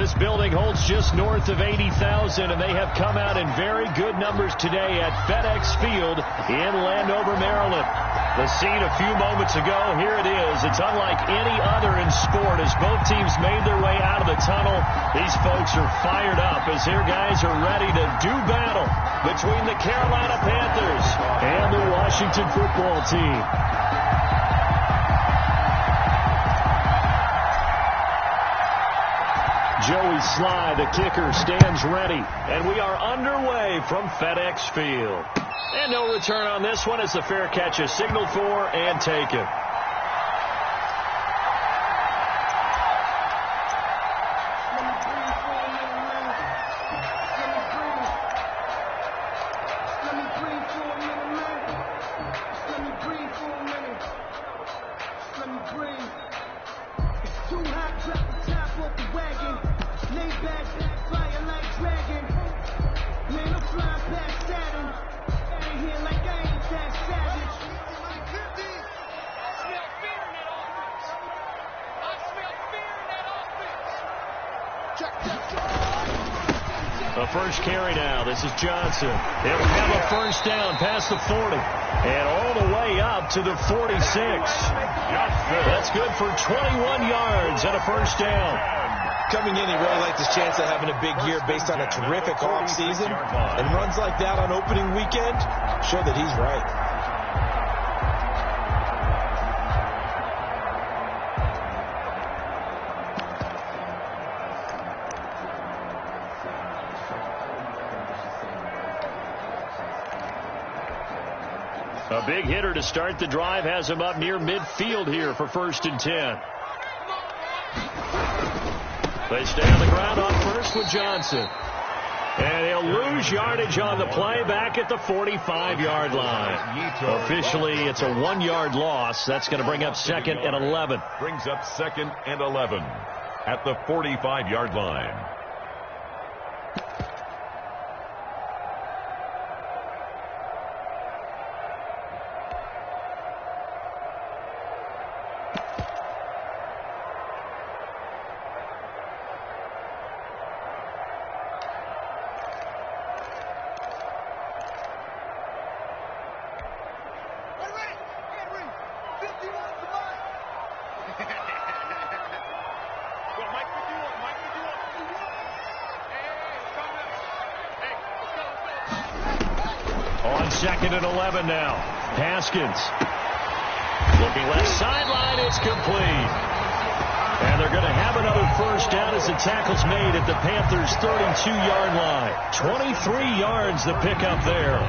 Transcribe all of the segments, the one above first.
This building holds just north of 80,000, and they have come out in very good numbers today at FedEx Field in Landover, Maryland. The scene a few moments ago, here it is. It's unlike any other in sport as both teams made their way out of the tunnel. These folks are fired up as their guys are ready to do battle between the Carolina Panthers and the Washington football team. Joey Sly, the kicker, stands ready, and we are underway from FedEx Field. And no return on this one as the fair catch is signaled for and taken. The first carry now. This is Johnson. He'll have a first down past the 40 and all the way up to the 46. That's good for 21 yards and a first down. Coming in, he really liked his chance of having a big year based on a terrific offseason. And runs like that on opening weekend show that he's right. A big hitter to start the drive has him up near midfield here for 1st and 10. They stay on the ground on first with Johnson. And he'll lose yardage on the play back at the 45-yard line. Officially, it's a 1-yard loss. That's going to bring up 2nd and 11. Brings up 2nd and 11 at the 45-yard line. On 2nd and 11 now. Haskins. Looking left sideline. It's complete. And they're going to have another first down as the tackle's made at the Panthers' 32-yard line. 23 yards the pickup there.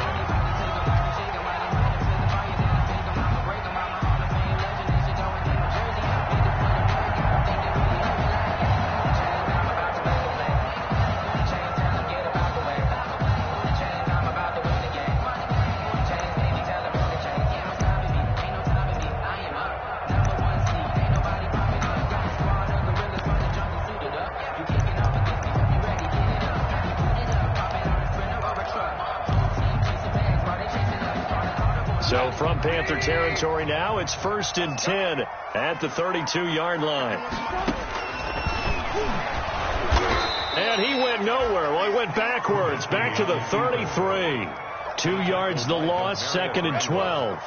So from Panther territory now, it's 1st and 10 at the 32-yard line. And he went nowhere. Well, he went backwards, back to the 33. 2 yards the loss, 2nd and 12.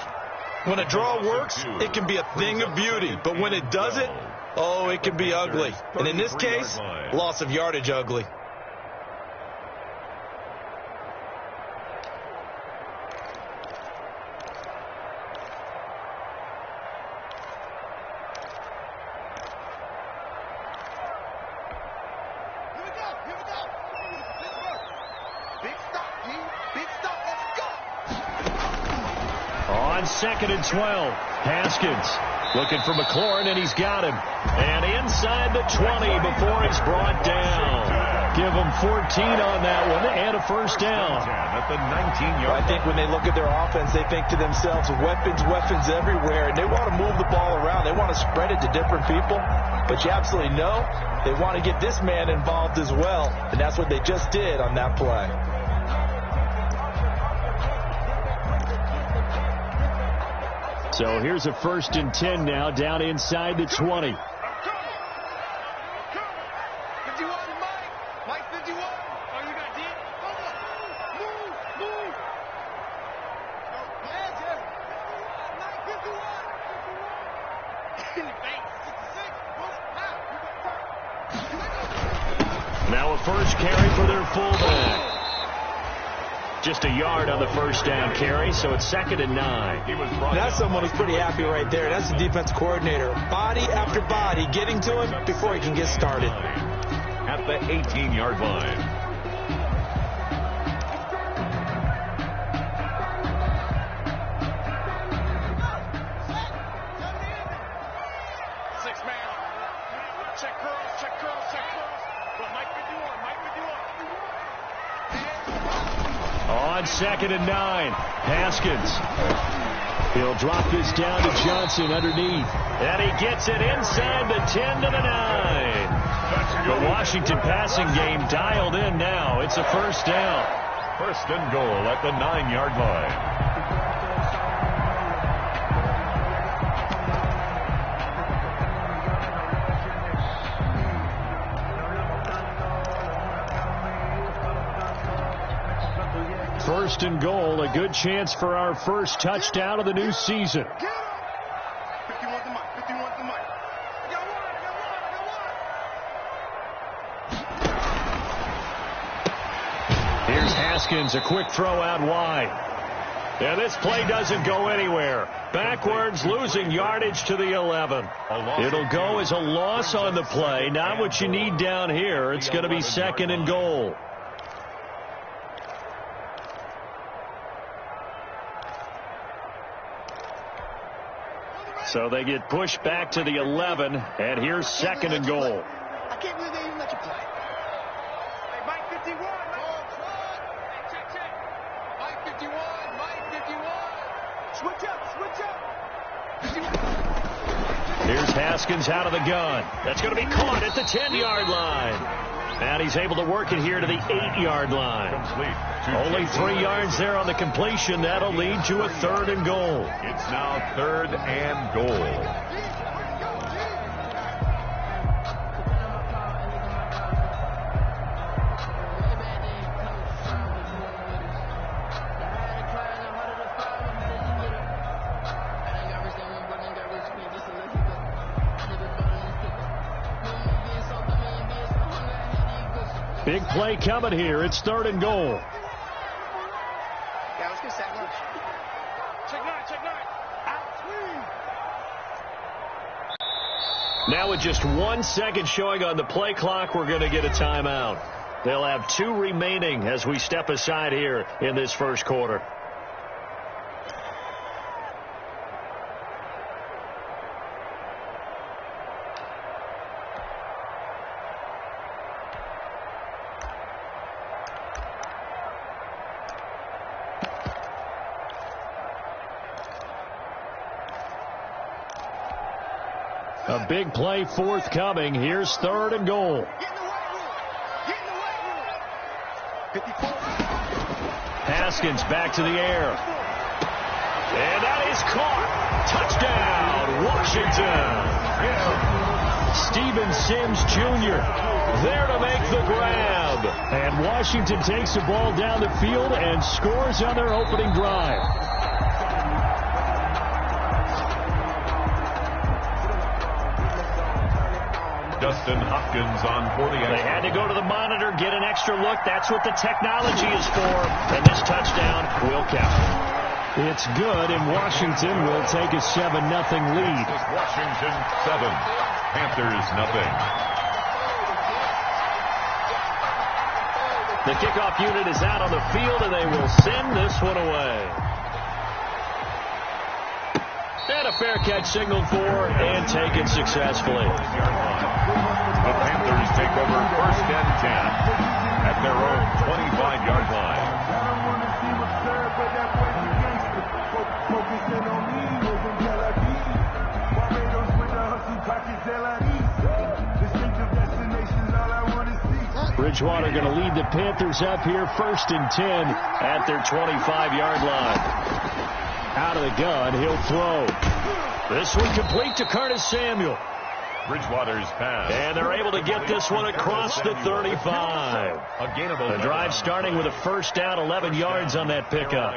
When a draw works, it can be a thing of beauty. But when it doesn't, oh, it can be ugly. And in this case, loss of yardage ugly. On 2nd and 12, Haskins looking for McLaurin, and he's got him. And inside the 20 before he's brought down. Give him 14 on that one and a first down. At the 19-yard I think when they look at their offense, they think to themselves, weapons everywhere. And they want to move the ball around. They want to spread it to different people. But you absolutely know they want to get this man involved as well. And that's what they just did on that play. So here's a 1st and 10 now down inside the 20. If you want first carry for their fullback. Just a yard on the first down carry, so it's 2nd and 9. That's someone who's pretty happy right there. That's the defensive coordinator. Body after body, getting to him before he can get started. At the 18-yard line. Six-man. Check curls, check curls, check curls. Well, Mike 51, Mike 51. On 2nd and 9, Haskins. He'll drop this down to Johnson underneath. And he gets it inside the 10 to the 9. The Washington passing game dialed in now. It's a first down. First and goal at the 9-yard line. First and goal, a good chance for our first touchdown of the new season. 51 to Mike, 51 to Mike. I got one. Here's Haskins, a quick throw out wide. And this play doesn't go anywhere. Backwards, losing yardage to the 11. It'll go as a loss on the play. Not what you need down here. It's going to be 2nd and goal. So they get pushed back to the 11, and here's 2nd and goal. I can't believe they even let you play. Hey, Mike 51. Check. Mike 51. Mike 51. Switch up. Here's Haskins out of the gun. That's going to be caught at the 10-yard line. And he's able to work it here to the 8-yard line. Only 3 yards there on the completion. That'll lead to a 3rd and goal. It's now 3rd and goal. Big play coming here. It's 3rd and goal. Yeah, let's get sack lunch. Check nine. Out. Now with just 1 second showing on the play clock, we're going to get a timeout. They'll have 2 remaining as we step aside here in this first quarter. A big play forthcoming. Here's 3rd and goal. Get in the white room. 54. Haskins back to the air. And that is caught. Touchdown, Washington. Steven Sims Jr. there to make the grab. And Washington takes the ball down the field and scores on their opening drive. Justin Hopkins on for the extra. They had to go to the monitor, get an extra look. That's what the technology is for. And this touchdown will count. It's good, and Washington will take a 7-0 lead. Washington 7, Panthers nothing. The kickoff unit is out on the field, and they will send this one away. And a fair catch signaled for and taken successfully. The Panthers take over 1st and 10 at their own 25-yard line. Bridgewater going to lead the Panthers up here 1st and 10 at their 25-yard line. Out of the gun, he'll throw. This one complete to Curtis Samuel. Bridgewater's pass. And they're able to get this one across the 35. The drive starting with a first down, 11 yards on that pickup.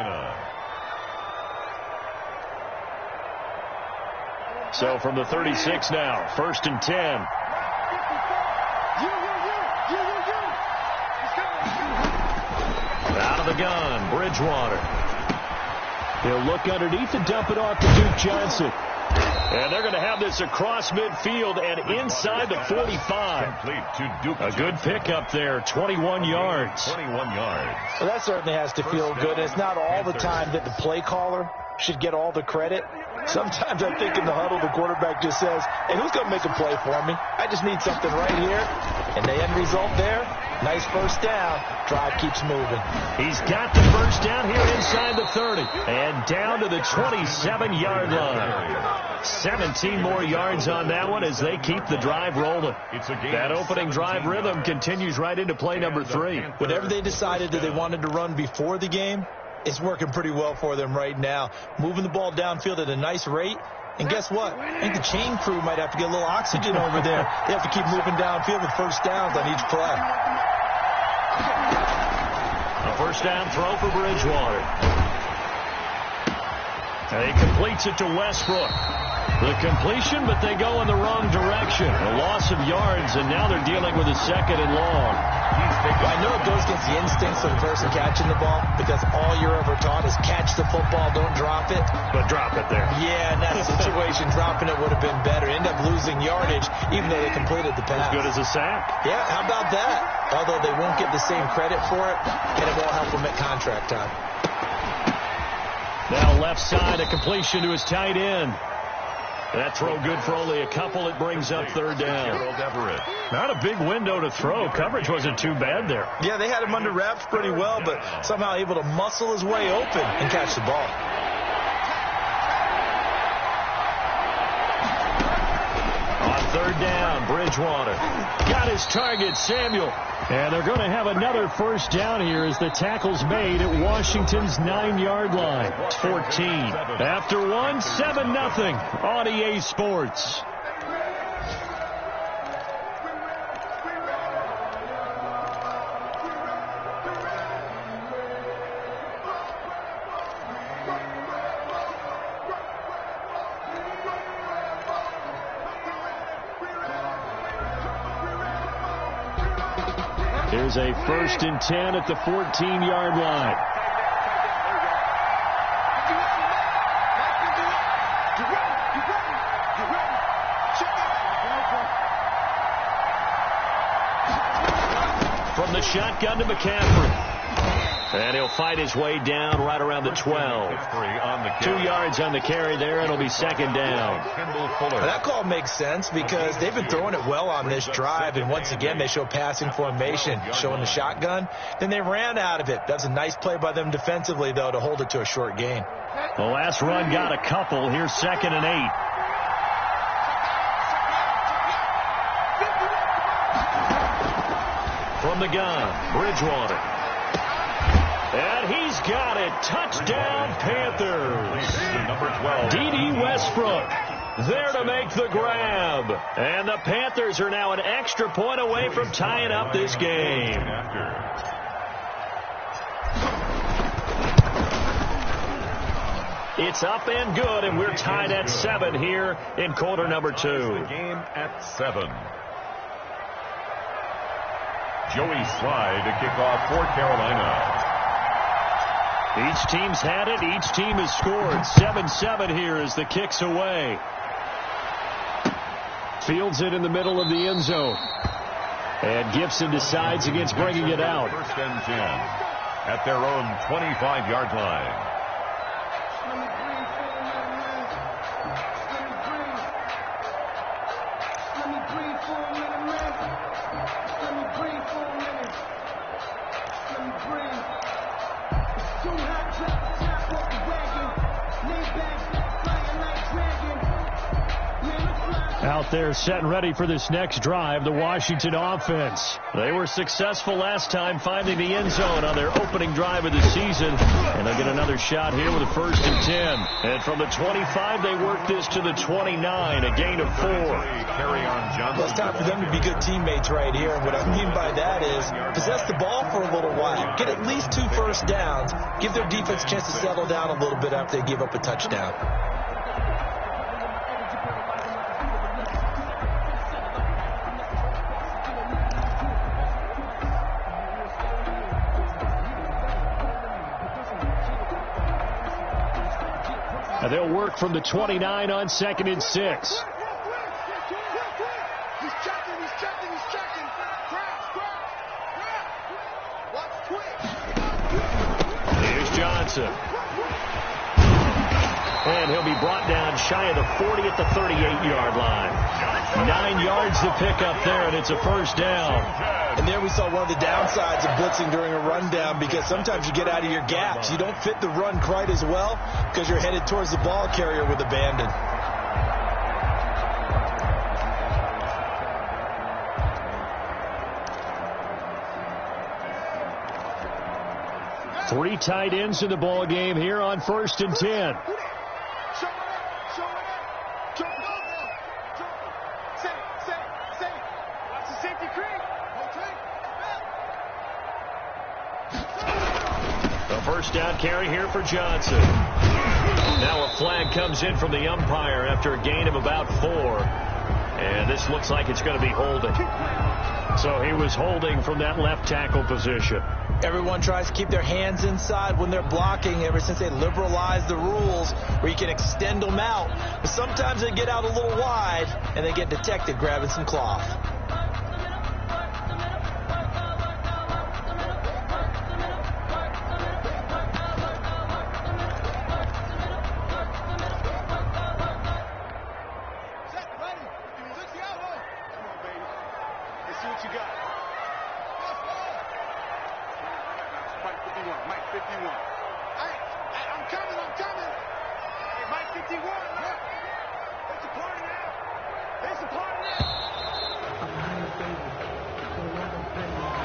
So from the 36 now, 1st and 10. From the gun, Bridgewater. He'll look underneath and dump it off to Duke Johnson. And they're going to have this across midfield and inside the 45. Complete to Duke. A good pickup there, 21 yards. 21 yards. Well, that certainly has to feel good. It's not all the time that the play caller should get all the credit. Sometimes I think in the huddle, the quarterback just says, hey, who's going to make a play for me? I just need something right here. And the end result there, nice first down. Drive keeps moving. He's got the first down here inside the 30. And down to the 27-yard line. 17 more yards on that one as they keep the drive rolling. That opening drive rhythm continues right into play number 3. Whatever they decided that they wanted to run before the game, it's working pretty well for them right now. Moving the ball downfield at a nice rate. And guess what? I think the chain crew might have to get a little oxygen over there. They have to keep moving downfield with first downs on each play. A first down throw for Bridgewater. And he completes it to Westbrook. The completion, but they go in the wrong direction. A loss of yards, and now they're dealing with a second and long. I know it goes against the instincts of the person catching the ball, but that's all you're ever taught is catch the football, don't drop it. But drop it there. Yeah, in that situation, dropping it would have been better. End up losing yardage, even though they completed the pass. As good as a sack. Yeah, how about that? Although they won't get the same credit for it, and it won't help them at contract time. Now left side, a completion to his tight end. That throw good for only a couple. It brings up third down. Not a big window to throw. Coverage wasn't too bad there. Yeah, they had him under wraps pretty well, but somehow able to muscle his way open and catch the ball. On third down, Bridgewater got his target, Samuel. And they're going to have another first down here as the tackle's made at Washington's 9-yard line. 14. After one, 7-0 on EA Sports. Here's a 1st and 10 at the 14-yard line. From the shotgun to McCaffrey. And he'll fight his way down right around the 12. 2 yards on the carry there. It'll be second down. That call makes sense because they've been throwing it well on this drive. And once again, they show passing formation, showing the shotgun. Then they ran out of it. That's a nice play by them defensively, though, to hold it to a short gain. The last run got a couple. Here's 2nd and 8. From the gun, Bridgewater. And he's got it. Touchdown, Panthers. Number 12. D.D. Westbrook there to make the grab. And the Panthers are now an extra point away from tying up this game. It's up and good, and we're tied at 7 here in quarter number 2. The game at 7. Joey Sly to kick off for Carolina. Each team's had it. Each team has scored. 7-7 here as the kick's away. Fields it in the middle of the end zone. And Gibson decides against bringing it out. 1st and 10 at their own 25-yard line. Out there set and ready for this next drive, the Washington offense. They were successful last time finding the end zone on their opening drive of the season. And they'll get another shot here with a 1st and 10. And from the 25, they work this to the 29, a gain of 4. Well, it's time for them to be good teammates right here. And what I mean by that is possess the ball for a little while. Get at least 2 first downs. Give their defense a chance to settle down a little bit after they give up a touchdown. And they'll work from the 29 on 2nd and 6. Here's Johnson. And he'll be brought down shy of the 40 at the 38-yard line. 9 yards to pick up there, and it's a first down. And there we saw one of the downsides of blitzing during a rundown, because sometimes you get out of your gaps. You don't fit the run quite as well because you're headed towards the ball carrier with abandon. Three tight ends in the ball game here on 1st and 10. The first down carry here for Johnson. Now a flag comes in from the umpire after a gain of about 4. And this looks like it's going to be holding. So he was holding from that left tackle position. Everyone tries to keep their hands inside when they're blocking ever since they liberalized the rules where you can extend them out. But sometimes they get out a little wide and they get detected grabbing some cloth.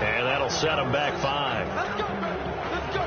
And that'll set him back 5. Let's go, baby. Let's go.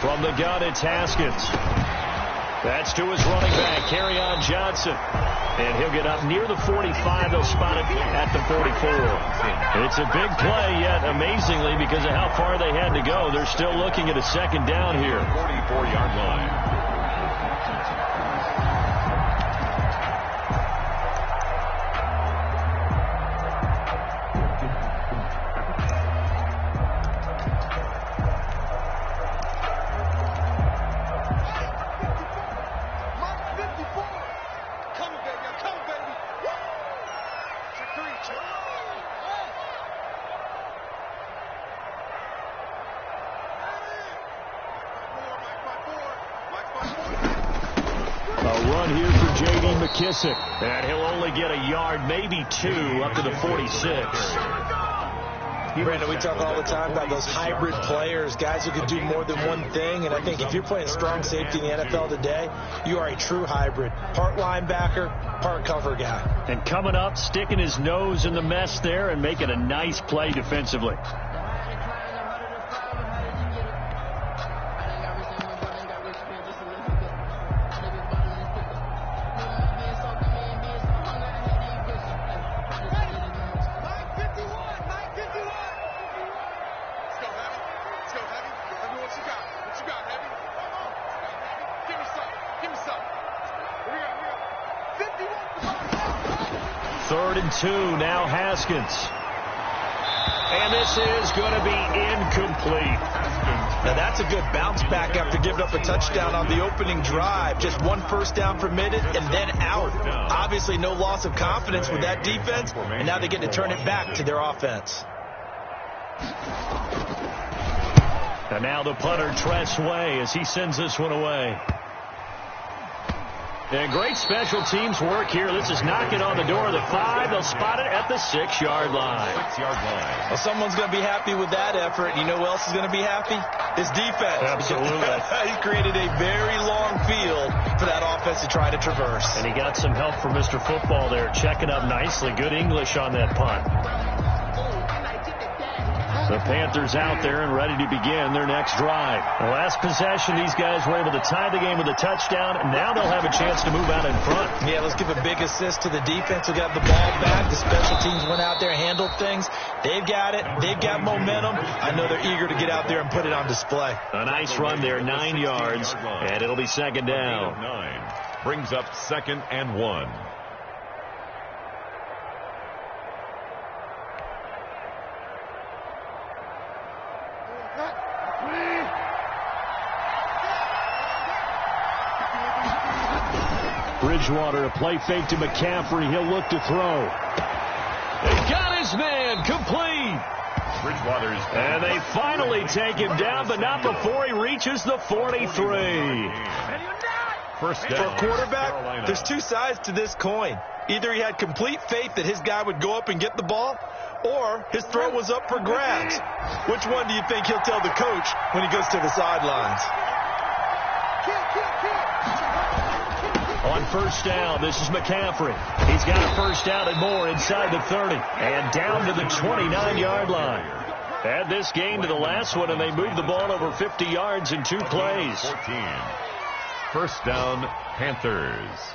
From the gun, it's Haskins. That's to his running back, Kerryon Johnson. And he'll get up near the 45. They'll spot it at the 44. It's a big play, yet amazingly, because of how far they had to go, they're still looking at a second down here. 44-yard line. McKissick. And he'll only get a yard, maybe 2, up to the 46. Brandon, we talk all the time about those hybrid players, guys who can do more than one thing. And I think if you're playing strong safety in the NFL today, you are a true hybrid. Part linebacker, part cover guy. And coming up, sticking his nose in the mess there and making a nice play defensively. Third and 2, now Haskins. And this is going to be incomplete. Now that's a good bounce back after giving up a touchdown on the opening drive. Just one first down permitted and then out. Obviously no loss of confidence with that defense, and now they get to turn it back to their offense. And now the punter, Tress Way, as he sends this one away. And great special teams work here. This is knocking on the door of the 5. They'll spot it at the 6-yard line. 6-yard line. Well, someone's going to be happy with that effort. You know who else is going to be happy? His defense. Absolutely. He created a very long field for that offense to try to traverse. And he got some help from Mr. Football there, checking up nicely. Good English on that punt. The Panthers out there and ready to begin their next drive. The last possession, these guys were able to tie the game with a touchdown, and now they'll have a chance to move out in front. Yeah, let's give a big assist to the defense who got the ball back. The special teams went out there, handled things. They've got it. They've got momentum. I know they're eager to get out there and put it on display. A nice run there, 9 yards, and it'll be second down. 9 brings up 2nd and 1. Bridgewater, a play fake to McCaffrey. He'll look to throw. They got his man, complete. Bridgewater's. And they finally take him down, but not before he reaches the 43. First down. For a quarterback, there's two sides to this coin. Either he had complete faith that his guy would go up and get the ball, or his throw was up for grabs. Which one do you think he'll tell the coach when he goes to the sidelines? On first down, this is McCaffrey. He's got a first down and more inside the 30. And down to the 29-yard line. Add this game to the last one, and they moved the ball over 50 yards in 2 plays. 14. First down, Panthers.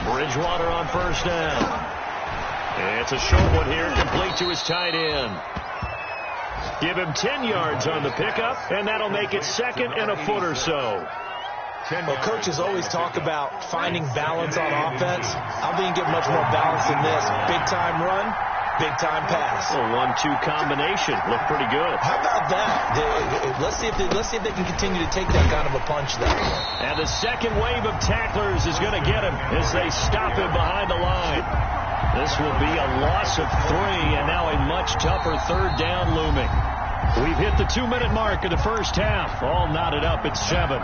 Bridgewater on first down. It's a short one here, complete to his tight end. Give him 10 yards on the pickup, and that'll make it 2nd and a foot or so. Well, coaches always talk about finding balance on offense. I don't think you get much more balance than this. Big-time run, big-time pass. A 1-2 combination. Looked pretty good. How about that? Let's see if they can continue to take that kind of a punch there. And the second wave of tacklers is going to get him as they stop him behind the line. This will be a loss of 3, and now a much tougher third down looming. We've hit the 2-minute mark of the first half. All knotted up at 7.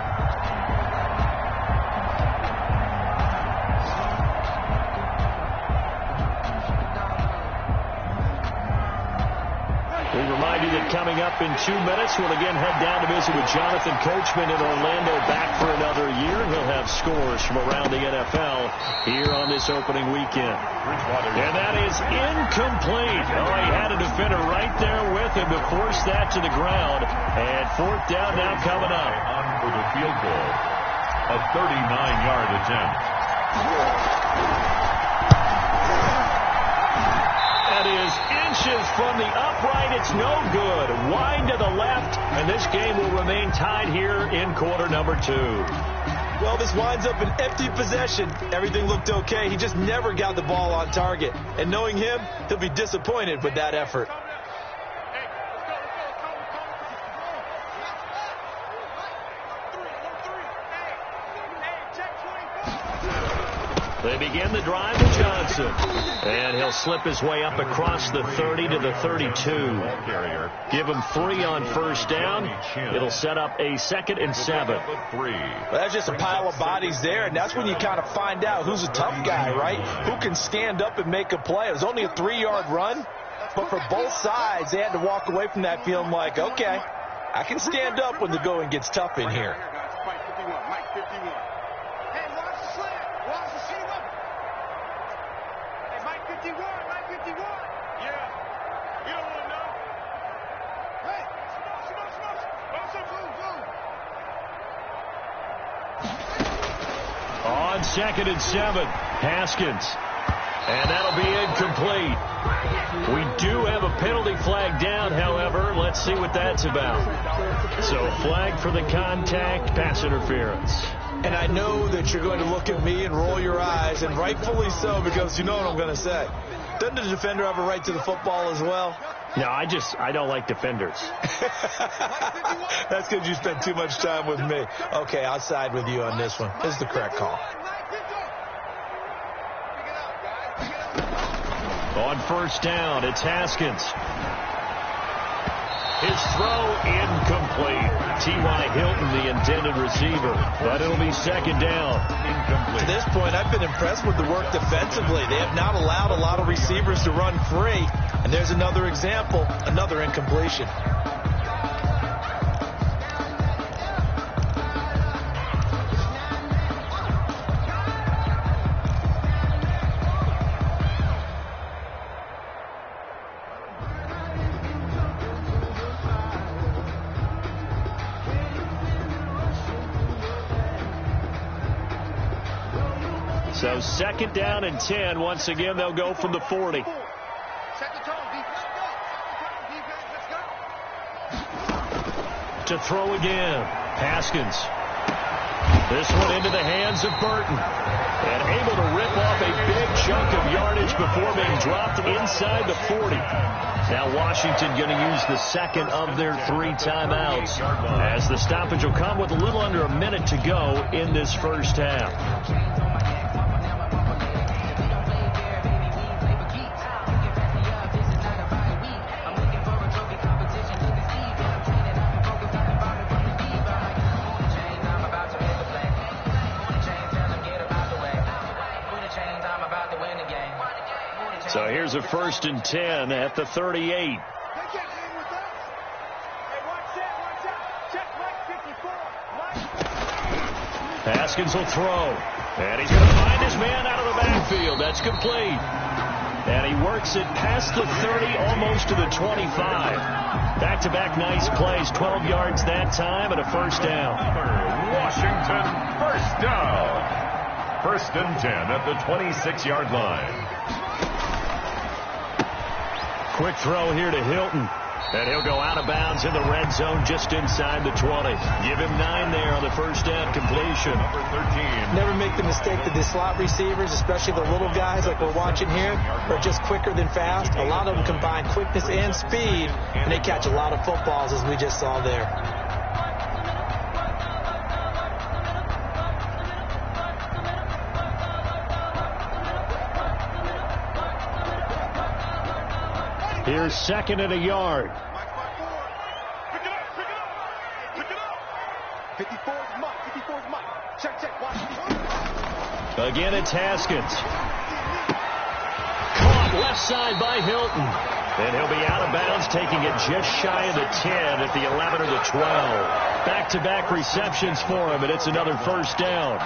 We remind you that coming up in 2 minutes, we'll again head down to visit with Jonathan Coachman in Orlando, back for another year. He'll have scores from around the NFL here on this opening weekend. And that is incomplete. Oh, he had a defender right there with him to force that to the ground. And 4th down now coming up. On for the field goal. A 39-yard attempt. That is inches from the upright. It's no good. Wide to the left, and this game will remain tied here in quarter number 2. Well, this winds up an empty possession. Everything looked okay. He just never got the ball on target. And knowing him, he'll be disappointed with that effort. They begin the drive with Johnson. And he'll slip his way up across the 30 to the 32. Give him 3 on first down. It'll set up a 2nd and 7. Well, that's just a pile of bodies there, and that's when you kind of find out who's a tough guy, right? Who can stand up and make a play. It was only a 3-yard run, but for both sides, they had to walk away from that feeling like, okay, I can stand up when the going gets tough in here. On 2nd and 7, Haskins. And that'll be incomplete. We do have a penalty flag down, however. Let's see what that's about. So flag for the contact, pass interference. And I know that you're going to look at me and roll your eyes, and rightfully so, because you know what I'm going to say. Doesn't the defender have a right to the football as well? No, I don't like defenders. That's because you spend too much time with me. Okay, I'll side with you on this one. This is the correct call. On first down, it's Haskins. His throw incomplete. T.Y. Hilton, the intended receiver. But it'll be second down. Incomplete. To this point, I've been impressed with the work defensively. They have not allowed a lot of receivers to run free. And there's another example, another incompletion. So second down and 10. Once again, they'll go from the 40. To throw again. Haskins. This one into the hands of Burton. And able to rip off a big chunk of yardage before being dropped inside the 40. Now Washington going to use the second of their 3 timeouts, as the stoppage will come with a little under a minute to go in this first half. So here's a 1st and 10 at the 38. Haskins will throw. And he's going to find his man out of the backfield. That's complete. And he works it past the 30, almost to the 25. Back-to-back nice plays. 12 yards that time and a first down. Washington, first down. 1st and 10 at the 26-yard line. Quick throw here to Hilton. And he'll go out of bounds in the red zone just inside the 20. Give him 9 there on the first down completion. Number 13. Never make the mistake that the slot receivers, especially the little guys like we're watching here, are just quicker than fast. A lot of them combine quickness and speed, and they catch a lot of footballs, as we just saw there. Here's second and a yard. Pick it up. 54's Mike. Check. Watch. Again, it's Haskins. Caught left side by Hilton. And he'll be out of bounds, taking it just shy of the 10 at the 11 or the 12. Back-to-back receptions for him, and it's another first down.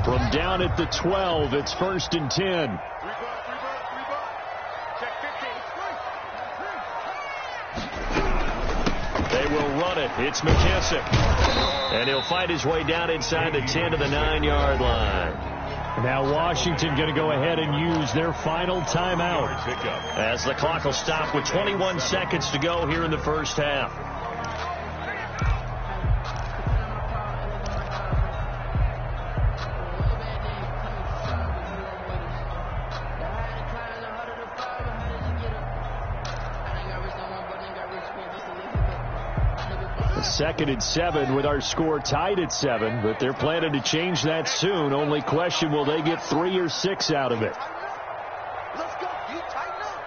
From down at the 12, it's 1st and 10. They will run it. It's McKissick. And he'll fight his way down inside the 10 to the 9-yard line. Now Washington going to go ahead and use their final timeout, as the clock will stop with 21 seconds to go here in the first half. Second and 7 with our score tied at 7, but they're planning to change that soon. Only question, will they get 3 or 6 out of it? Let's go. You tighten up.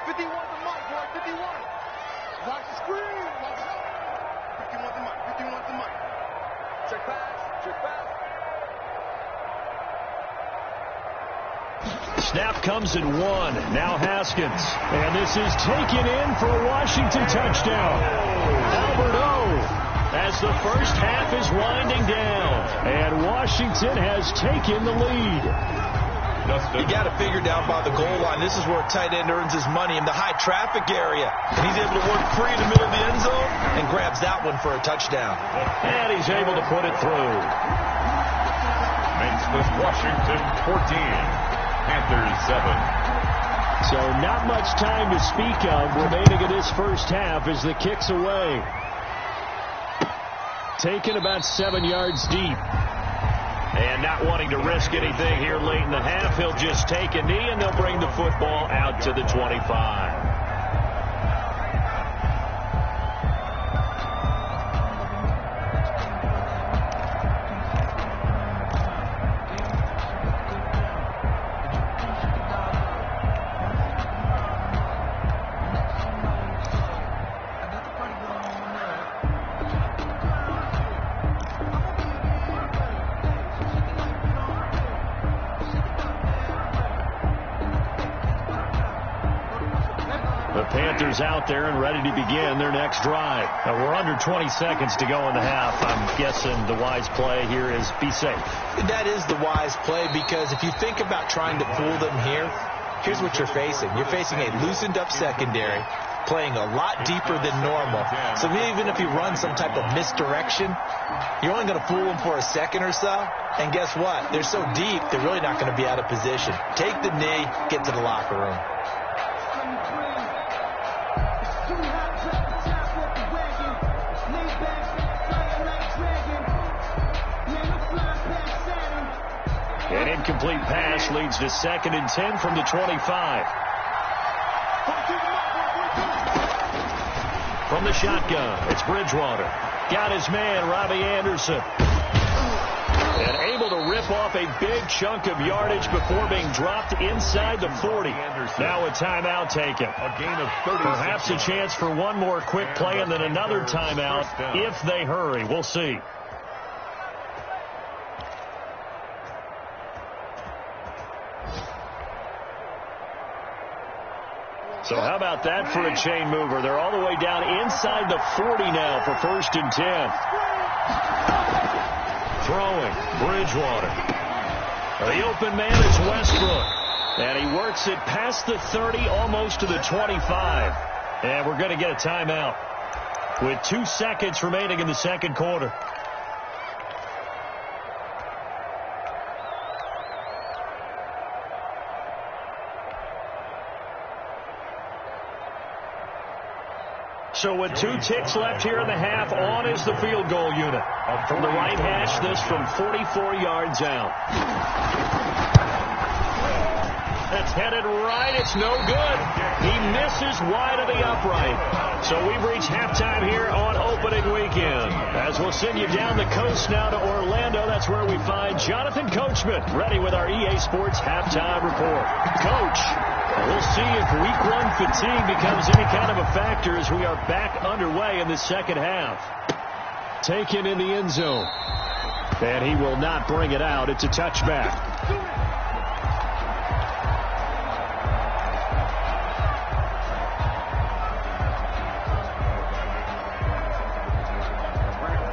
51 to Mike, boy. 51. Watch the screen. Watch out. 51 to Mike. 51 to Mike. Check pass. Snap comes at 1. Now Haskins. And this is taken in for a Washington touchdown. Albert O, as the first half is winding down. And Washington has taken the lead. You got to figure down by the goal line. This is where a tight end earns his money, in the high traffic area. And he's able to work free in the middle of the end zone and grabs that one for a touchdown. And he's able to put it through. Makes this Washington 14. Panthers 7. So not much time to speak of remaining in this first half as the kick's away. Taken about 7 yards deep. And not wanting to risk anything here late in the half, he'll just take a knee and they'll bring the football out to the 25. Panthers out there and ready to begin their next drive. We're under 20 seconds to go in the half. I'm guessing the wise play here is be safe. That is the wise play, because if you think about trying to fool them here, here's what you're facing. You're facing a loosened up secondary, playing a lot deeper than normal. So even if you run some type of misdirection, you're only going to fool them for a second or so. And guess what? They're so deep, they're really not going to be out of position. Take the knee, get to the locker room. An incomplete pass leads to 2nd and 10 from the 25. From the shotgun, it's Bridgewater. Got his man, Robbie Anderson. And able to rip off a big chunk of yardage before being dropped inside the 40. Now a timeout taken. A gain of 30. Perhaps a chance for one more quick play and then another timeout if they hurry. We'll see. So how about that for a chain mover? They're all the way down inside the 40 now for 1st and 10. Throwing, Bridgewater. The open man is Westbrook. And he works it past the 30, almost to the 25. And we're going to get a timeout with 2 seconds remaining in the second quarter. So with 2 ticks left here in the half, on is the field goal unit. From the right hash, this from 44 yards out. That's headed right. It's no good. He misses wide of the upright. So we've reached halftime here on opening weekend. As we'll send you down the coast now to Orlando, that's where we find Jonathan Coachman, ready with our EA Sports halftime report. Coach, we'll see if week 1 fatigue becomes any kind of a factor as we are back underway in the second half. Taken in the end zone. And he will not bring it out. It's a touchback.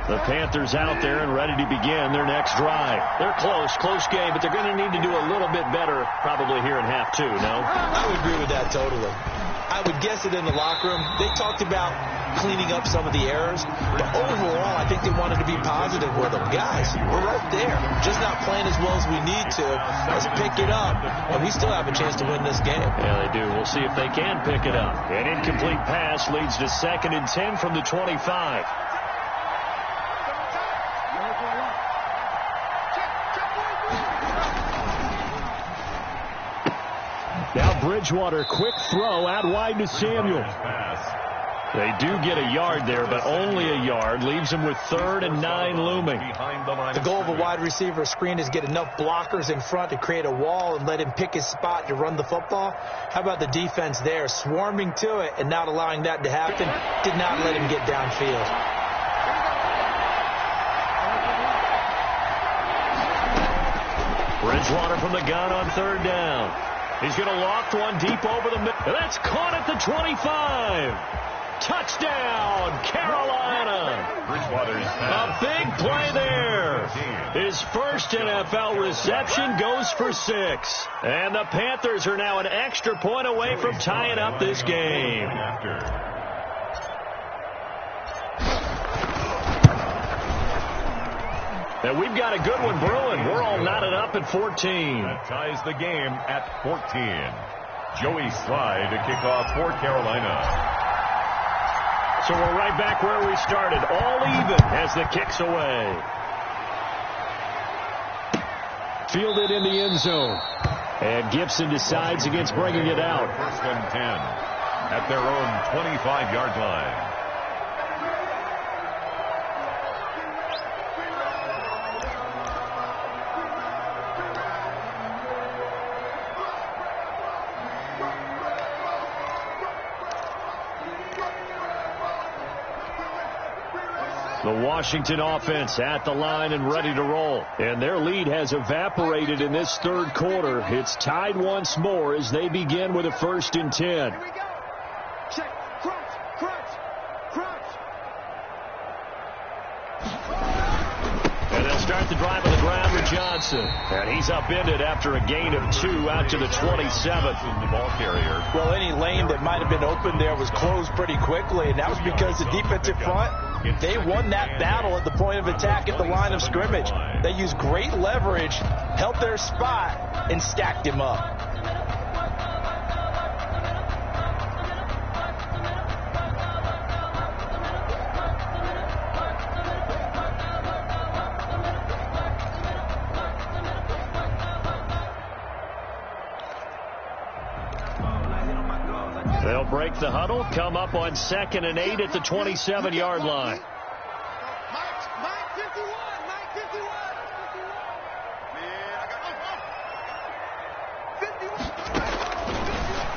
The Panthers out there and ready to begin their next drive. They're close game, but they're going to need to do a little bit better probably here in half 2, no? I would agree with that totally. I would guess it in the locker room. They talked about cleaning up some of the errors, but overall, I think they wanted to be positive with them. Guys, we're right there. Just not playing as well as we need to. Let's pick it up, and we still have a chance to win this game. Yeah, they do. We'll see if they can pick it up. An incomplete pass leads to 2nd and 10 from the 25. Now Bridgewater, quick throw out wide to Samuel. They do get a yard there, but only a yard. Leaves them with 3rd and 9 looming. The goal of a wide receiver screen is get enough blockers in front to create a wall and let him pick his spot to run the football. How about the defense there, swarming to it and not allowing that to happen? Did not let him get downfield. Bridgewater from the gun on 3rd down. He's going to loft one deep over the middle. That's caught at the 25. Touchdown, Carolina. A big play there. His first NFL reception goes for 6. And the Panthers are now an extra point away from tying up this game. And we've got a good one brewing. We're all knotted up at 14. That ties the game at 14. Joey Slye to kick off for Carolina. So we're right back where we started. All even as the kick's away. Fielded in the end zone. And Gibson decides against bringing it out. First and 10 at their own 25-yard line. The Washington offense at the line and ready to roll. And their lead has evaporated in this third quarter. It's tied once more as they begin with a 1st and 10. Here we go. Check. Crunch. Crunch. Crunch. And they'll start the drive on the ground with Johnson. And he's upended after a gain of 2 out to the 27th. The ball carrier. Well, any lane that might have been open there was closed pretty quickly, and that was because the defensive front, they won that battle at the point of attack at the line of scrimmage. They used great leverage, held their spot, and stacked him up. They'll break the huddle, come up on 2nd and 8 at the 27-yard line. Mike 51.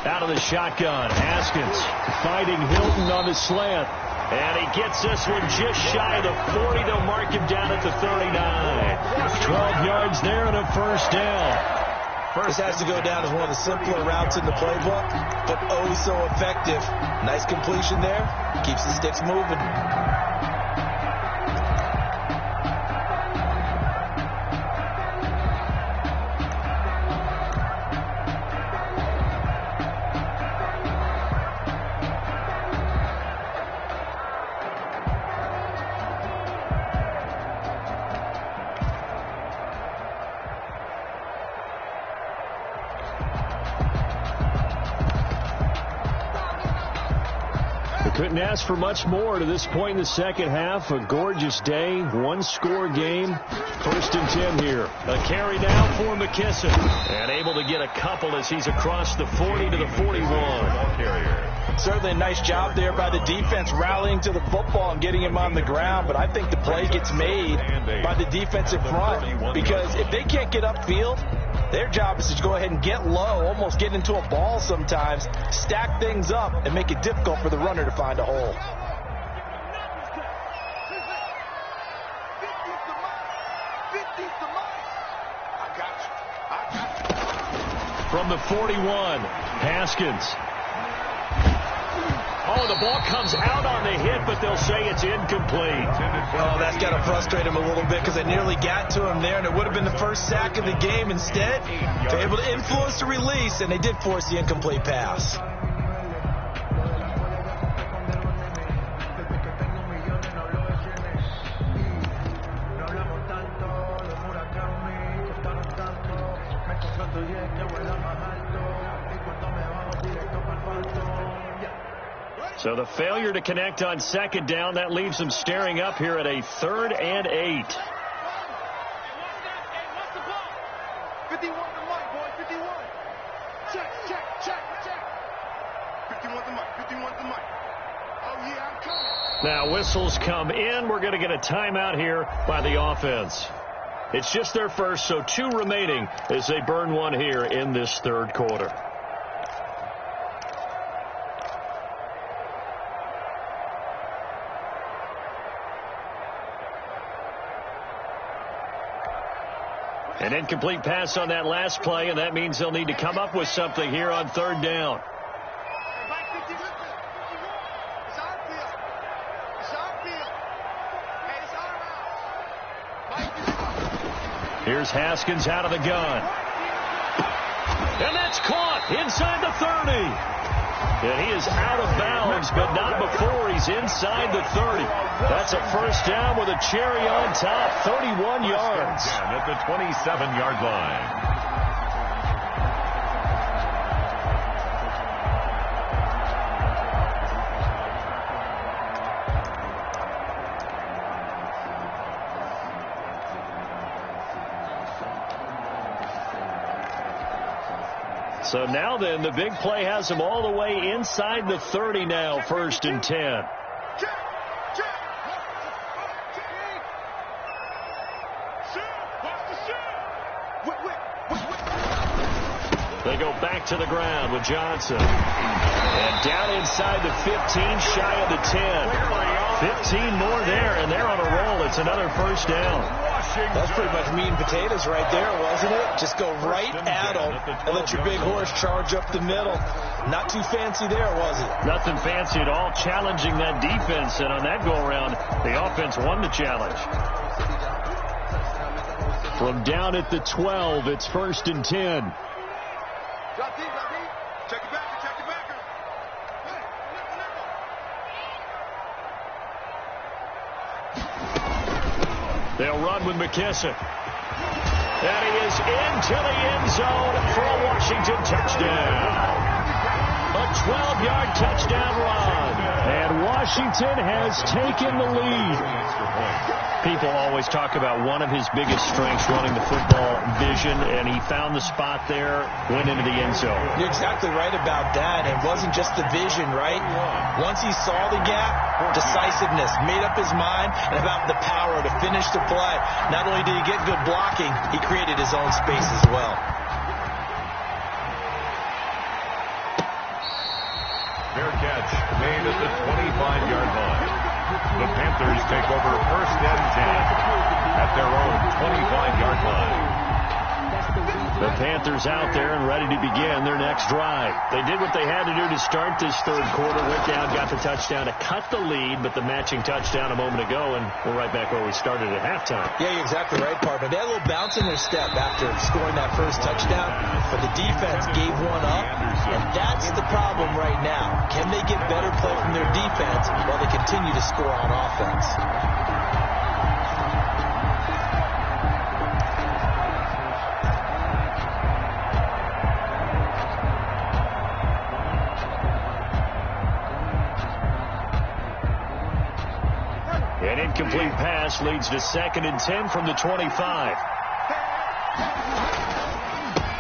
Out of the shotgun, Haskins fighting Hilton on the slant. And he gets this one just shy of the 40. They'll mark him down at the 39. 12 yards there and a 1st down. First has to go down as one of the simpler routes in the playbook, but oh so effective. Nice completion there. Keeps the sticks moving. Couldn't ask for much more to this point in the second half. A gorgeous day, 1-score game. 1st and 10 here. A carry now for McKisson. And able to get a couple as he's across the 40 to the 41. Certainly a nice job there by the defense rallying to the football and getting him on the ground. But I think the play gets made by the defensive front, because if they can't get upfield, their job is to go ahead and get low, almost get into a ball sometimes, stack things up, and make it difficult for the runner to find a hole. From the 41, Haskins. Oh, the ball comes out on the hit, but they'll say it's incomplete. Oh, that's got to frustrate him a little bit, because they nearly got to him there, and it would have been the first sack of the game. Instead, they're able to influence the release, and they did force the incomplete pass. So the failure to connect on 2nd down, that leaves them staring up here at a 3rd and 8. 51 to Mike, boy, 51. Check. 51 to Mike. Oh, yeah, I'm coming. Now whistles come in. We're going to get a timeout here by the offense. It's just their first, so 2 remaining as they burn one here in this third quarter. An incomplete pass on that last play, and that means they'll need to come up with something here on 3rd down. Here's Haskins out of the gun. And that's caught inside the 30. And he is out of bounds, but not before he's inside the 30. That's a first down with a cherry on top, 31 yards. At the 27-yard line. So now then, the big play has him all the way inside the 30 now, 1st and 10. They go back to the ground with Johnson. And down inside the 15, shy of the 10. 15 more there, and they're on a roll. It's another first down. That's pretty much meat and potatoes right there, wasn't it? Just go right at them and let your big horse charge up the middle. Not too fancy there, was it? Nothing fancy at all, challenging that defense. And on that go-around, the offense won the challenge. From down at the 12, it's 1st and 10. Check it back, check it back. They'll run with McKissick. And he is into the end zone for a Washington touchdown. A 12-yard touchdown run. And Washington has taken the lead. People always talk about one of his biggest strengths, running the football, vision, and he found the spot there, went into the end zone. You're exactly right about that. It wasn't just the vision, right? Once he saw the gap, decisiveness, made up his mind, and about the power to finish the play. Not only did he get good blocking, he created his own space as well. Fair catch made at the 25-yard line. The Panthers take over 1st and 10 at their own 25-yard line. The Panthers out there and ready to begin their next drive. They did what they had to do to start this third quarter. Went down, got the touchdown to cut the lead, but the matching touchdown a moment ago, and we're right back where we started at halftime. Yeah, you're exactly right, partner. They had a little bounce in their step after scoring that first touchdown, but the defense gave one up, and that's the problem right now. Can they get better play from their defense while they continue to score on offense? An incomplete pass leads to 2nd and 10 from the 25.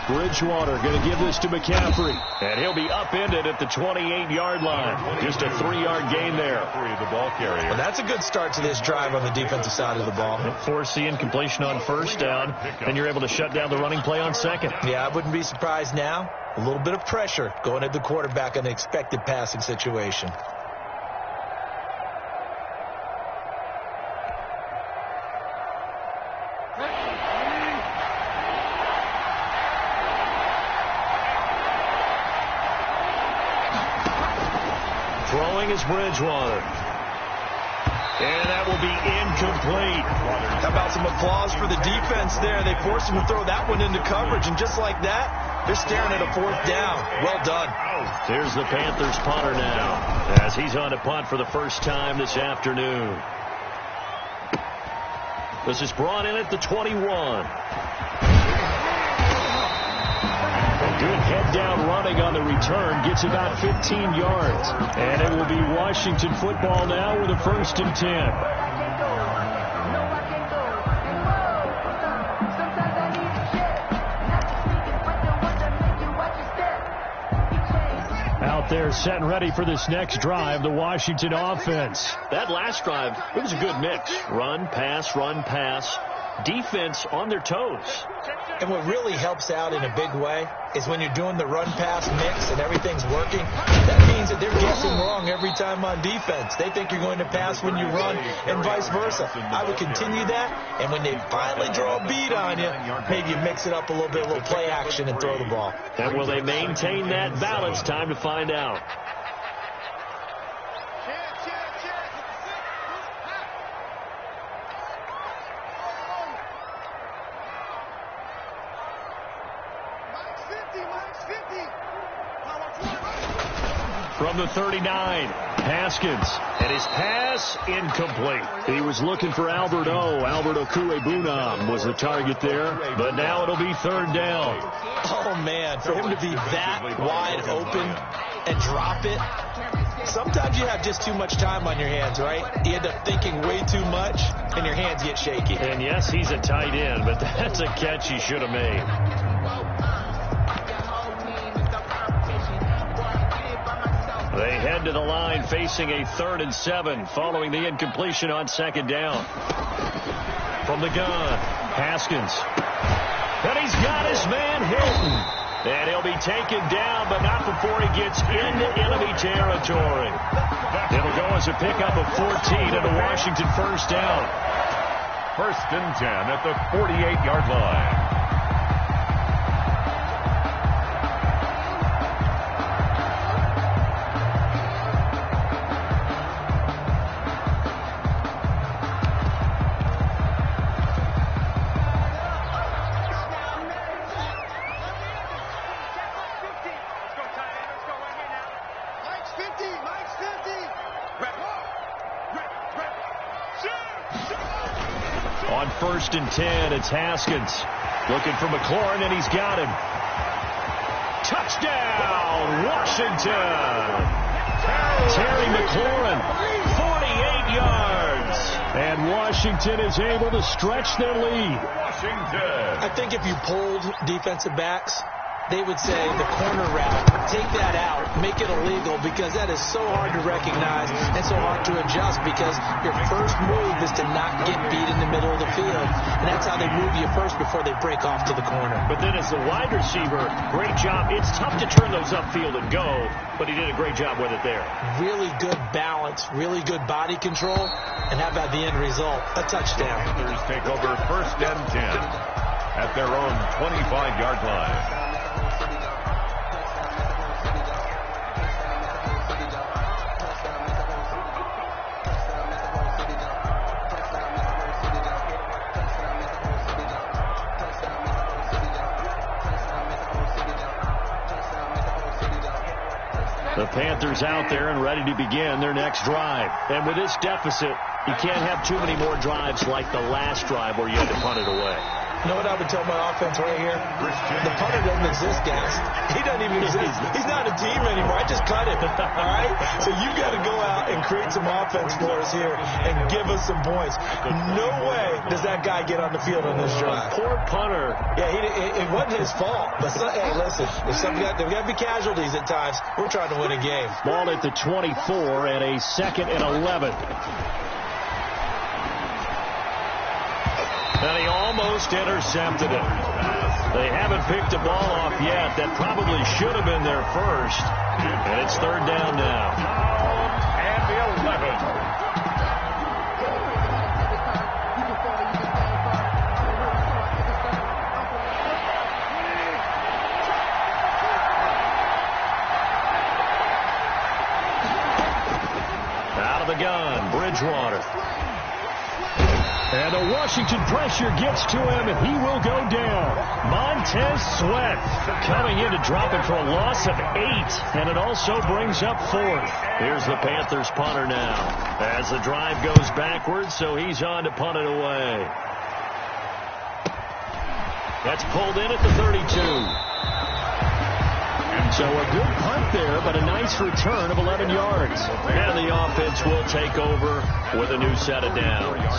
Bridgewater going to give this to McCaffrey. And he'll be upended at the 28-yard line. Just a 3-yard gain there. The ball carrier. Well, that's a good start to this drive on the defensive side of the ball. Force the incompletion on 1st down, and you're able to shut down the running play on 2nd. Yeah, I wouldn't be surprised now. A little bit of pressure going at the quarterback in an expected passing situation. Throwing is Bridgewater. And that will be incomplete. How about some applause for the defense there? They forced him to throw that one into coverage, and just like that, they're staring at a 4th down. Well done. Here's the Panthers punter now, as he's on to punt for the first time this afternoon. This is brought in at the 21. Good head-down running on the return. Gets about 15 yards. And it will be Washington football now with a 1st and 10. Out there set and ready for this next drive, the Washington offense. That last drive, it was a good mix. Run, pass, defense on their toes. And what really helps out in a big way is when you're doing the run-pass mix and everything's working, that means that they're guessing wrong every time on defense. They think you're going to pass when you run and vice versa. I would continue that, and when they finally draw a beat on you, maybe you mix it up a little bit, a little play action, and throw the ball. And will they maintain that balance? Time to find out. from the 39. Haskins, and his pass incomplete. He was looking for Albert Okuebunam was the target there, but now it'll be third down. Oh, man, for him to be that wide open and drop it. Sometimes you have just too much time on your hands, right? You end up thinking way too much, and your hands get shaky. And yes, he's a tight end, but that's a catch he should have made. They head to the line facing a 3rd and 7 following the incompletion on second down. From the gun, Haskins. And he's got his man Hilton. And he'll be taken down, but not before he gets into enemy territory. It'll go as a pickup of 14 and a Washington first down. 1st and 10 at the 48-yard line. On 1st and 10, it's Haskins looking for McLaurin, and he's got him. Touchdown, Washington! Terry McLaurin, 48 yards. And Washington is able to stretch their lead. Washington. I think if you polled defensive backs, they would say the corner route, take that out, make it illegal, because that is so hard to recognize and so hard to adjust, because your first move is to not get beat in the middle of the field. And that's how they move you first before they break off to the corner. But then as the wide receiver, great job. It's tough to turn those upfield and go, but he did a great job with it there. Really good balance, really good body control, and how about the end result? A touchdown. Panthers take over 1st and 10 at their own 25-yard line. The Panthers out there and ready to begin their next drive. And with this deficit, you can't have too many more drives like the last drive where you had to punt it away. You know what I would tell my offense right here? The punter doesn't exist, guys. He doesn't even exist. He's not a team anymore. I just cut him. All right? So you've got to go out and create some offense for us here and give us some points. No way does that guy get on the field on this drive. Poor punter. Yeah, it wasn't his fault. But hey, listen, there's got to be casualties at times. We're trying to win a game. Ball at the 24 and a 2nd and 11. And he almost intercepted it. They haven't picked a ball off yet. That probably should have been their first. And it's 3rd down now. And the 11. Out of the gun, Bridgewater. And the Washington pressure gets to him, and he will go down. Montez Sweat coming in to drop it for a loss of 8, and it also brings up 4th. Here's the Panthers punter now as the drive goes backwards, so he's on to punt it away. That's pulled in at the 32. So a good punt there, but a nice return of 11 yards. And the offense will take over with a new set of downs.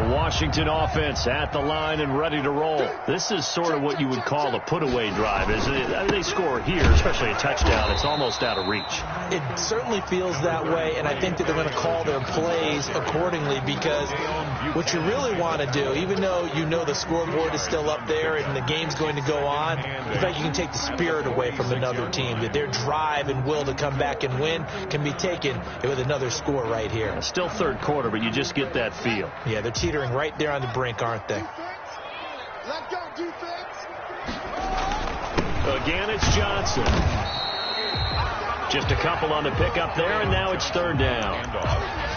Washington offense at the line and ready to roll. This is sort of what you would call a put-away drive, isn't it? I mean, they score here, especially a touchdown. It's almost out of reach. It certainly feels that way, and I think that they're going to call their plays accordingly, because what you really want to do, even though you know the scoreboard is still up there and the game's going to go on, in fact, you can take the spirit away from another team, that their drive and will to come back and win can be taken with another score right here. Still 3rd quarter, but you just get that feel. Yeah, they're teetering right there on the brink, aren't they? Let go, defense. Again, it's Johnson. Just a couple on the pickup there, and now it's third down.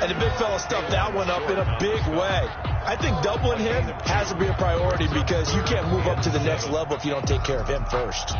And the big fella stuffed that one up in a big way. I think doubling him has to be a priority because you can't move up to the next level if you don't take care of him first.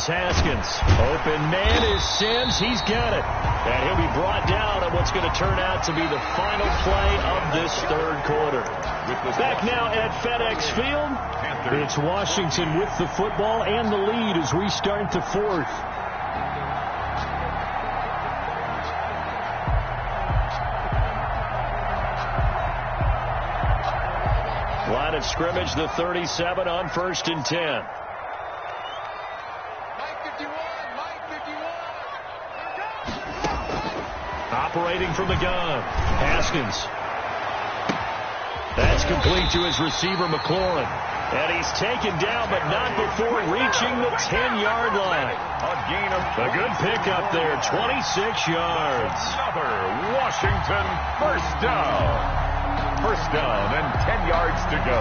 Haskins. Open man is Sims. He's got it. And he'll be brought down on what's going to turn out to be the final play of this third quarter. Back now at FedEx Field. It's Washington with the football and the lead as we start the fourth. Line of scrimmage, the 37 on 1st and 10. Operating from the gun, Haskins. That's complete to his receiver, McLaurin. And he's taken down, but not before reaching the 10-yard line. A good pickup there, 26 yards. Another Washington first down. First down and 10 yards to go.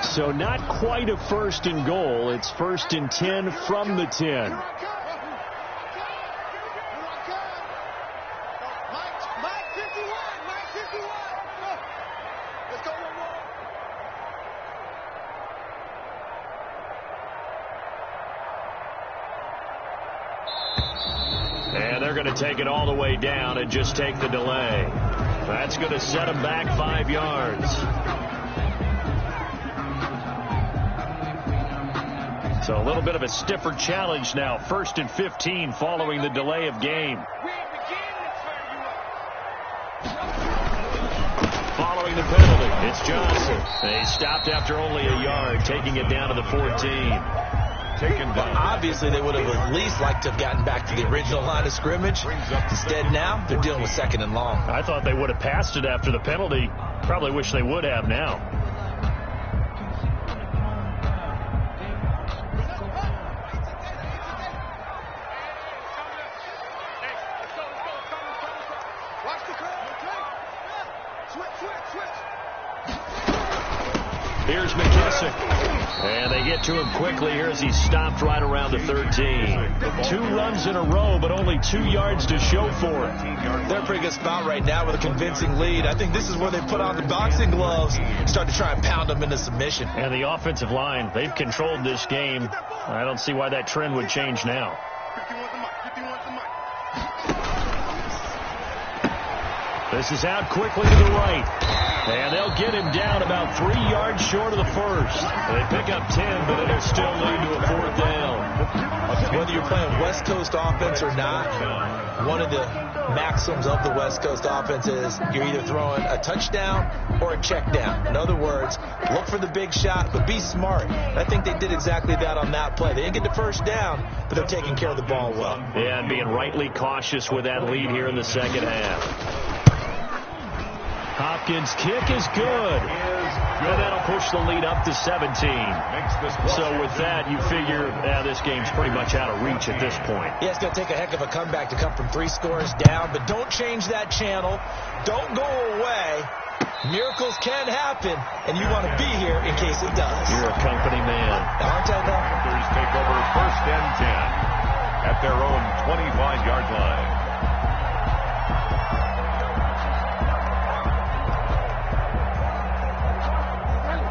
So not quite a 1st and goal. It's 1st and 10 from the 10. And they're going to take it all the way down and just take the delay. That's going to set them back 5 yards. So a little bit of a stiffer challenge now. 1st and 15 following the delay of game. Following the penalty, it's Johnson. They stopped after only a yard, taking it down to the 14. Taken down. Obviously, they would have at least liked to have gotten back to the original line of scrimmage. Instead, now they're dealing with 2nd and long. I thought they would have passed it after the penalty. Probably wish they would have now. Here's McKissick. And they get to him quickly here as he stopped right around the 13. 2 runs in a row, but only 2 yards to show for it. They're a pretty good spot right now with a convincing lead. I think this is where they put on the boxing gloves, start to try and pound them into submission. And the offensive line, they've controlled this game. I don't see why that trend would change now. This is out quickly to the right. And they'll get him down about 3 yards short of the first. They pick up 10, but it'll still lead to a 4th down. Whether you're playing West Coast offense or not, one of the maxims of the West Coast offense is you're either throwing a touchdown or a check down. In other words, look for the big shot, but be smart. And I think they did exactly that on that play. They didn't get the first down, but they're taking care of the ball well. Yeah, and being rightly cautious with that lead here in the second half. Hopkins' kick is good. And that'll push the lead up to 17. So with that, you figure this game's pretty much out of reach at this point. Yeah, it's going to take a heck of a comeback to come from 3 scores down, but don't change that channel. Don't go away. Miracles can happen, and you want to be here in case it does. You're a company man. Aren't I, though? Panthers take over 1st and 10 at their own 25-yard line.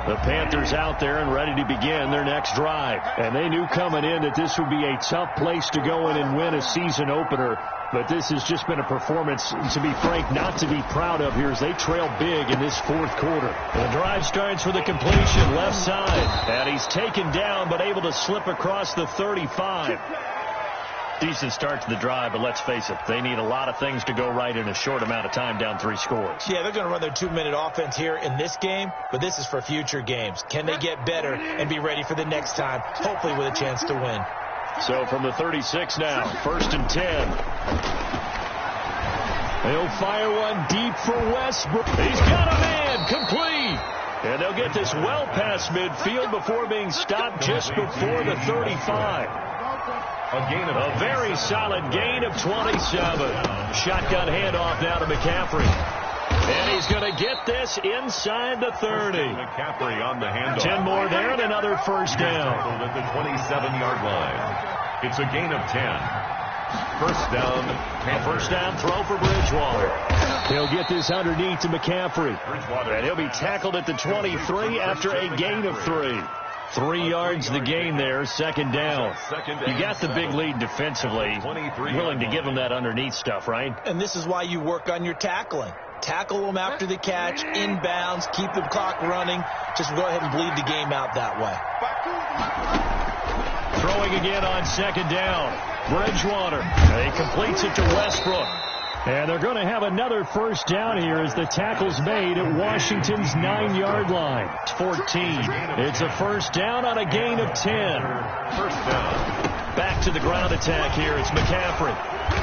The Panthers out there and ready to begin their next drive. And they knew coming in that this would be a tough place to go in and win a season opener. But this has just been a performance, to be frank, not to be proud of here as they trail big in this 4th quarter. The drive starts with a completion left side. And he's taken down but able to slip across the 35. Decent start to the drive, but let's face it, they need a lot of things to go right in a short amount of time down 3 scores. Yeah, they're going to run their 2-minute offense here in this game, but this is for future games. Can they get better and be ready for the next time, hopefully with a chance to win? So from the 36 now, 1st and 10. They'll fire one deep for Westbrook. He's got a man, complete. And they'll get this well past midfield before being stopped just before the 35. A very solid gain of 27. Shotgun handoff now to McCaffrey. And he's going to get this inside the 30. McCaffrey on the handoff. 10 more there and another first down. At the 27-yard line. It's a gain of 10. First down. A first down throw for Bridgewater. He'll get this underneath to McCaffrey. And he'll be tackled at the 23 after a gain of 3. 3 yards the gain there, second down. You got the big lead defensively. Willing to give him that underneath stuff, right? And this is why you work on your tackling. Tackle them after the catch, inbounds, keep the clock running. Just go ahead and bleed the game out that way. Throwing again on second down. Bridgewater. He completes it to Westbrook. And they're going to have another first down here as the tackle's made at Washington's 9-yard line. It's 14. It's a first down on a gain of 10. First down. Back to the ground attack here. It's McCaffrey.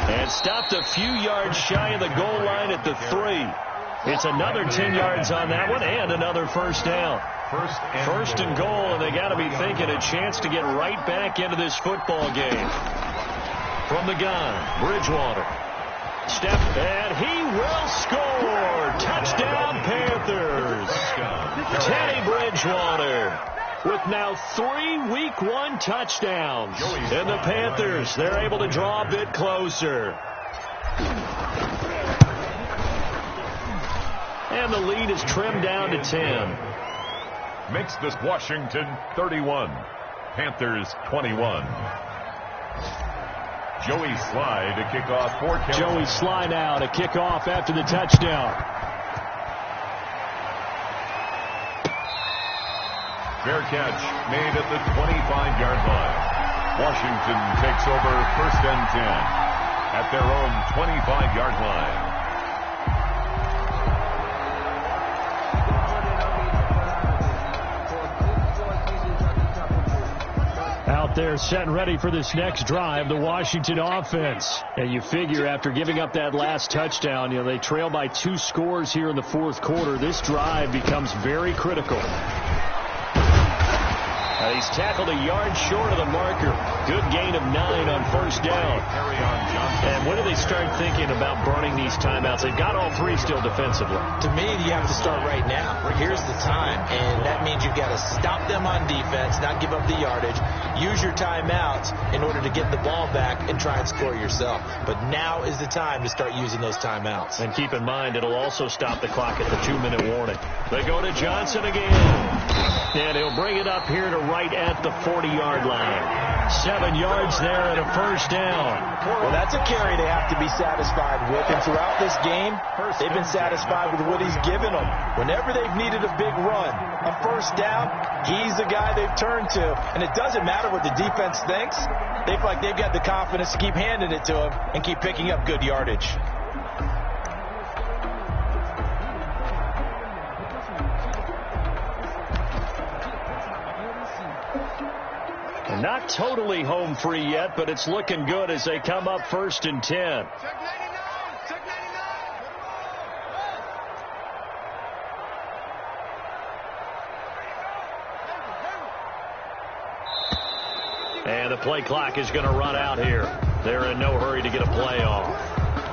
And stopped a few yards shy of the goal line at the 3. It's another 10 yards on that one and another first down. First and goal, and they got to be thinking a chance to get right back into this football game. From the gun, Bridgewater. Step, and he will score. Touchdown, Panthers. Teddy Bridgewater with now 3 Week 1 touchdowns. And the Panthers, they're able to draw a bit closer. And the lead is trimmed down to 10. Makes this Washington 31. Panthers 21. Joey Sly to kick off for Carolina. Joey Sly now to kick off after the touchdown. Fair catch made at the 25-yard line. Washington takes over 1st and 10 at their own 25-yard line. Out there set and ready for this next drive, the Washington offense. And you figure after giving up that last touchdown, they trail by 2 scores here in the 4th quarter. This drive becomes very critical. He's tackled a yard short of the marker. Good gain of 9 on first down. And when do they start thinking about burning these timeouts? They've got all 3 still defensively. To me, you have to start right now. Here's the time, and that means you've got to stop them on defense, not give up the yardage. Use your timeouts in order to get the ball back and try and score yourself. But now is the time to start using those timeouts. And keep in mind, it'll also stop the clock at the 2-minute warning. They go to Johnson again. And he'll bring it up here to right at the 40-yard line. 7 yards there and a first down. Well, that's a carry they have to be satisfied with. And throughout this game, they've been satisfied with what he's given them. Whenever they've needed a big run, a first down, he's the guy they've turned to. And it doesn't matter what the defense thinks. They feel like they've got the confidence to keep handing it to him and keep picking up good yardage. Not totally home free yet, but it's looking good as they come up 1st and 10. And the play clock is going to run out here. They're in no hurry to get a play off.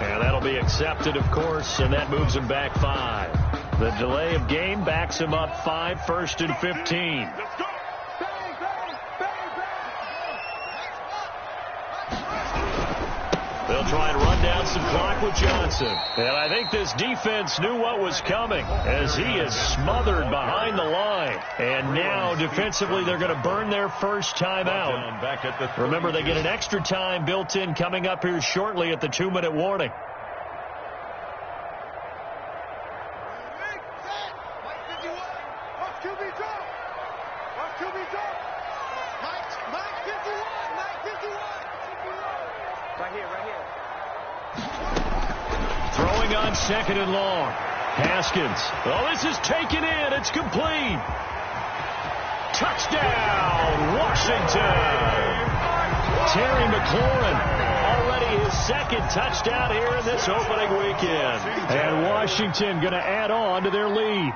And that'll be accepted, of course, and that moves them back 5. The delay of game backs them up 5, 1st and 15. They'll try and run down some clock with Johnson. And I think this defense knew what was coming as he is smothered behind the line. And now defensively they're going to burn their first time out. Remember, they get an extra time built in coming up here shortly at the 2-minute warning. Throwing on 2nd and long. Haskins. Oh, this is taken in. It's complete. Touchdown, Washington. Terry McLaurin, already his second touchdown here in this opening weekend. And Washington going to add on to their lead.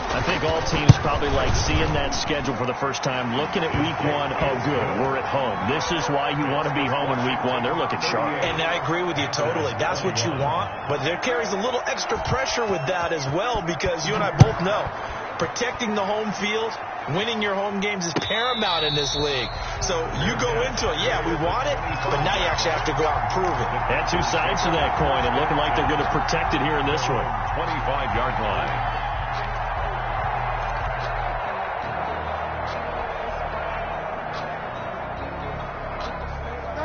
I think all teams probably like seeing that schedule for the first time, looking at week one. Oh, good, we're at home. This is why you want to be home in week one. They're looking sharp. And I agree with you totally. That's what you want. But there carries a little extra pressure with that as well, because you and I both know protecting the home field, winning your home games is paramount in this league. So you go into it, yeah, we want it, but now you actually have to go out and prove it. Had two sides to that coin, and looking like they're going to protect it here in this one. 25-yard line.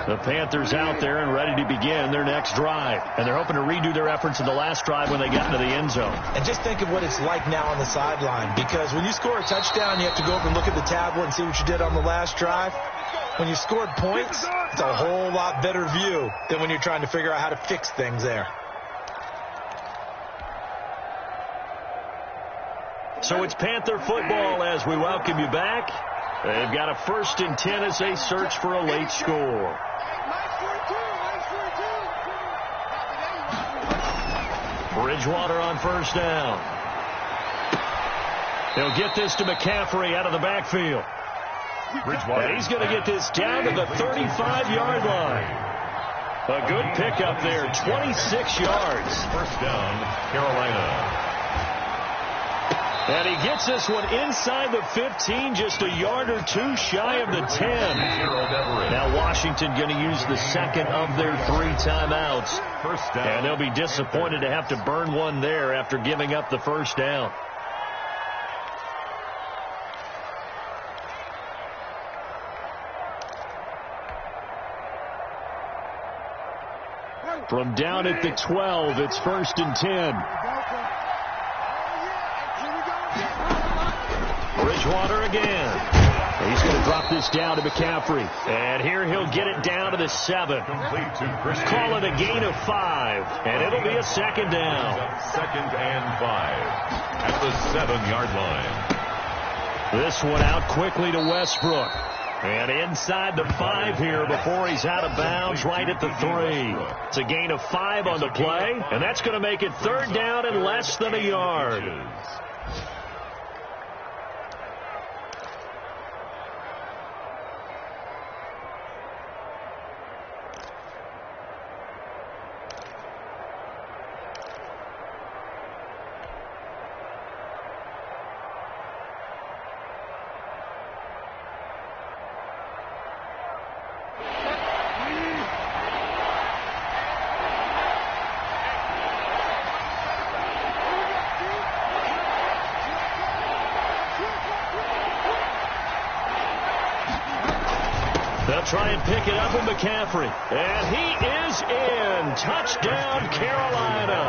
The Panthers out there and ready to begin their next drive. And they're hoping to redo their efforts in the last drive when they got into the end zone. And just think of what it's like now on the sideline, because when you score a touchdown, you have to go over and look at the tablet and see what you did on the last drive. When you scored points, it's a whole lot better view than when you're trying to figure out how to fix things there. So it's Panther football as we welcome you back. They've got a 1st and 10 as they search for a late score. Bridgewater on 1st down. He'll get this to McCaffrey out of the backfield. Bridgewater. And he's going to get this down to the 35-yard line. A good pickup there, 26 yards. 1st down, Carolina. And he gets this one inside the 15, just a yard or two shy of the 10. Now Washington going to use the second of their 3 timeouts. 1st down. And they'll be disappointed to have to burn one there after giving up the 1st down. From down at the 12, it's 1st and 10. Bridgewater again. He's going to drop this down to McCaffrey. And here he'll get it down to the 7. Call it a gain of 5. And it'll be a 2nd down. 2nd and 5 at the 7-yard line. This one out quickly to Westbrook. And inside the 5 here before he's out of bounds right at the 3. It's a gain of 5 on the play. And that's going to make it 3rd down and less than a yard. They'll try and pick it up with McCaffrey. And he is in. Touchdown, Carolina.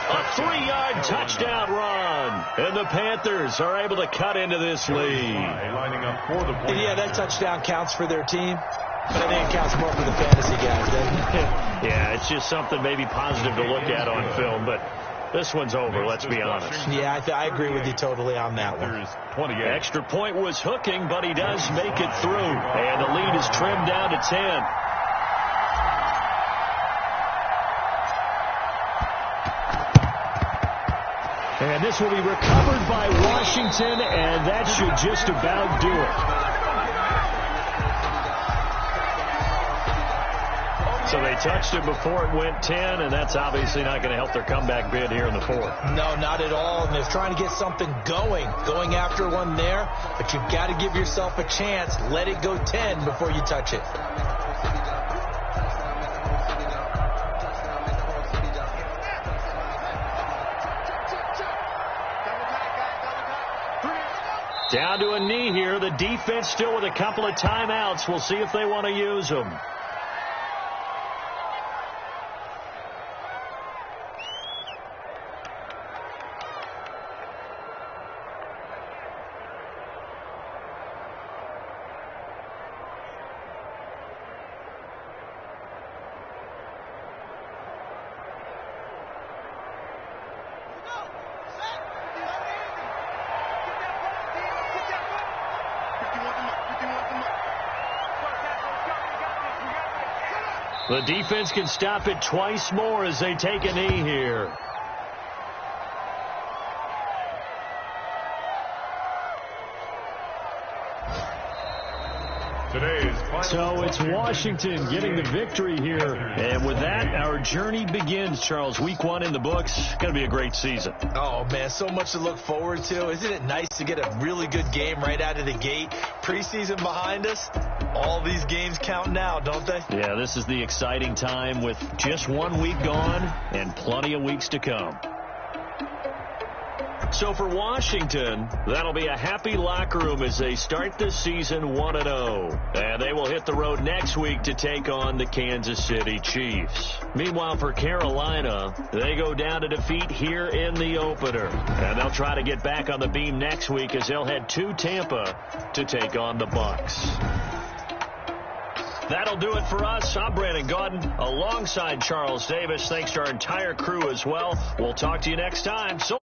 A 3-yard touchdown run. And the Panthers are able to cut into this lead. Lining up for the point. Yeah, that touchdown counts for their team. But I think it counts more for the fantasy guys, doesn't it? Yeah, it's just something maybe positive to look at on film. But this one's over, let's be honest. Yeah, I agree with you totally on that one. 28. Extra point was hooking, but he does make it through. And the lead is trimmed down to 10. And this will be recovered by Washington, and that should just about do it. So they touched it before it went 10, and that's obviously not going to help their comeback bid here in the 4th. No, not at all. And they're trying to get something going after one there. But you've got to give yourself a chance. Let it go 10 before you touch it. Down to a knee here. The defense still with a couple of timeouts. We'll see if they want to use them. The defense can stop it twice more as they take a knee here. So it's Washington getting the victory here. And with that, our journey begins, Charles. Week 1 in the books. Going to be a great season. Oh, man, so much to look forward to. Isn't it nice to get a really good game right out of the gate? Preseason behind us. All these games count now, don't they? Yeah, this is the exciting time with just 1 week gone and plenty of weeks to come. So for Washington, that'll be a happy locker room as they start this season 1-0. And they will hit the road next week to take on the Kansas City Chiefs. Meanwhile, for Carolina, they go down to defeat here in the opener. And they'll try to get back on the beam next week as they'll head to Tampa to take on the Bucs. That'll do it for us. I'm Brandon Gaudin alongside Charles Davis. Thanks to our entire crew as well. We'll talk to you next time. So